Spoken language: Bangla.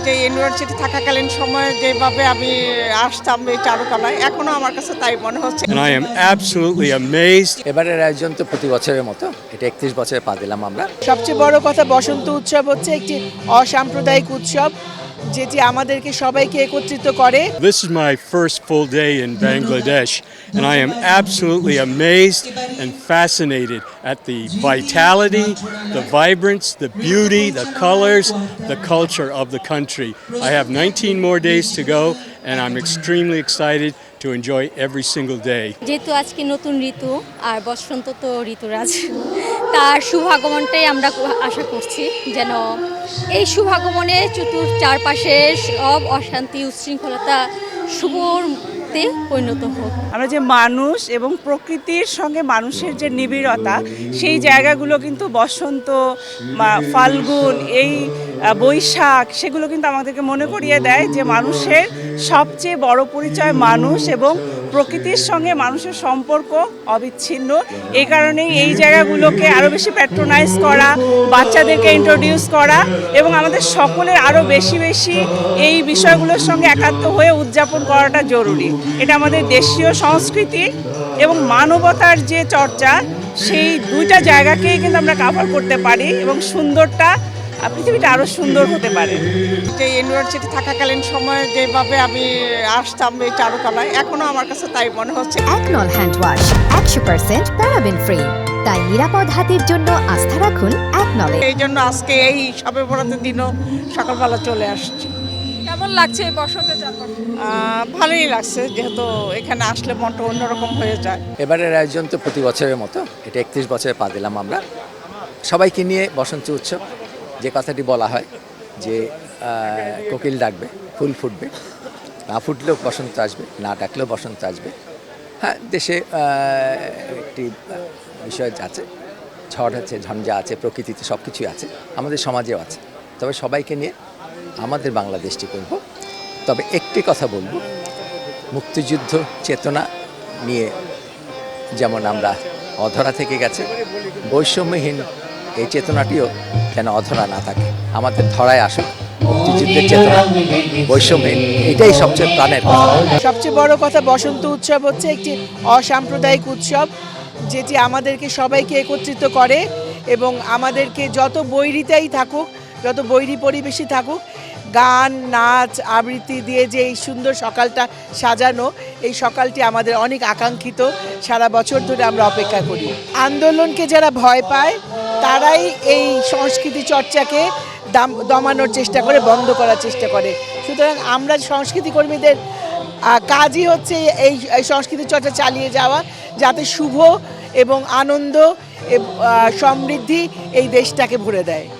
যে ইউনিভার্সিটি থাকাকালীন সময়ে যেভাবে আমি আসতাম এই চারুকলায়, এখনো আমার কাছে তাই মনে হচ্ছে। And I am absolutely amazed. এবারের আয়োজন তো প্রতি বছরের মতো, এটা 31 বছরে পা দিলাম আমরা। সবচেয়ে বড় কথা, বসন্ত উৎসব হচ্ছে একটি অসাম্প্রদায়িক উৎসব যেটি আমাদেরকে সবাইকে একত্রিত করে। This is my first full day in Bangladesh, and I am absolutely amazed and fascinated at the vitality, the vibrance, the beauty, the colors, the culture of the country. I have 19 more days to go, and I'm extremely excited to enjoy every single day. যেহেতু আজকে নতুন ঋতু আর বসন্ত তো ঋতুরাজ, তার শুভাগমনটাই আমরা আশা করছি যেন এই শুভাগমনে চারপাশে সব অশান্তি উচ্ছৃঙ্খলতা শুভতে পরিণত হোক। আমরা যে মানুষ এবং প্রকৃতির সঙ্গে মানুষের যে নিবিড়তা, সেই জায়গাগুলো কিন্তু বসন্ত, ফাল্গুন, এই বৈশাখ, সেগুলো কিন্তু আমাদেরকে মনে করিয়ে দেয় যে মানুষের সবচেয়ে বড় পরিচয় মানুষ এবং প্রকৃতির সঙ্গে মানুষের সম্পর্ক অবিচ্ছিন্ন। এই কারণেই এই জায়গাগুলোকে আরও বেশি প্যাট্রোনাইজ করা, বাচ্চাদেরকে ইন্ট্রোডিউস করা এবং আমাদের সকলের আরও বেশি বেশি এই বিষয়গুলোর সঙ্গে একাত্ম হয়ে উদযাপন করাটা জরুরি। এটা আমাদের দেশীয় সংস্কৃতি এবং মানবতার যে চর্চা, সেই দুইটা জায়গাকেই কিন্তু আমরা কাভার করতে পারি এবং সুন্দরটা, পৃথিবীটা আরও সুন্দর হতে পারে। যে ইউনিভার্সিটি থাকাকালীন সময়ে যেভাবে আমি আসতাম এই চারুকলায়, এখনো আমার কাছে তাই মনে হচ্ছে। একনল হ্যান্ড ওয়াশ 100% প্যারাবেন ফ্রি, তাই নিরাপদ হাতের জন্য আস্থা রাখুন একনলে। এই জন্য আজকে এই শবে বরাতের দিনও সকালবেলা চলে আসছি। কেমন লাগছে এই বসন্তের চারপাশে? ভালোই লাগছে, যেহেতু এখানে আসলে মনটা অন্যরকম হয়ে যায়। এবারের আয়োজন তো প্রতি বছরের মতো, এটা 31 বছরে পা দিলাম আমরা। সবাইকে নিয়ে বসন্ত উৎসব, যে কথাটি বলা হয় যে কোকিল ডাকবে, ফুল ফুটবে, না ফুটলেও বসন্ত আসবে, না ডাকলেও বসন্ত আসবে। হ্যাঁ, দেশে একটি বিষয় আছে, ঝড় আছে, ঝঞ্ঝা আছে, প্রকৃতিতে সব কিছুই আছে, আমাদের সমাজেও আছে। তবে সবাইকে নিয়ে আমাদের বাংলাদেশটি করব। তবে একটি কথা বলবো, মুক্তিযুদ্ধ চেতনা নিয়ে যেমন আমরা অধরা থেকে গেছে, বৈষম্যহীন এই চেতনাটিও যেন অধরা না থাকে, আমাদের ধরায় আসুক মুক্তিযুদ্ধের চেতনা, বৈষম্যহীন, এটাই সবচেয়ে প্রাণের কথা। সবচেয়ে বড় কথা, বসন্ত উৎসব হচ্ছে একটি অসাম্প্রদায়িক উৎসব যেটি আমাদেরকে সবাইকে একত্রিত করে এবং আমাদেরকে যত বৈরিতাই থাকুক, যত বৈরী পরিবেশই থাকুক, গান, নাচ, আবৃত্তি দিয়ে যে এই সুন্দর সকালটা সাজানো, এই সকালটি আমাদের অনেক আকাঙ্ক্ষিত। সারা বছর ধরে আমরা অপেক্ষা করি। আন্দোলনকে যারা ভয় পায় তারাই এই সংস্কৃতি চর্চাকে দমানোর চেষ্টা করে, বন্ধ করার চেষ্টা করে। সুতরাং আমরা সংস্কৃতি কর্মীদের কাজই হচ্ছে এই সংস্কৃতি চর্চা চালিয়ে যাওয়া, যাতে শুভ এবং আনন্দ সমৃদ্ধি এই দেশটাকে ভরে দেয়।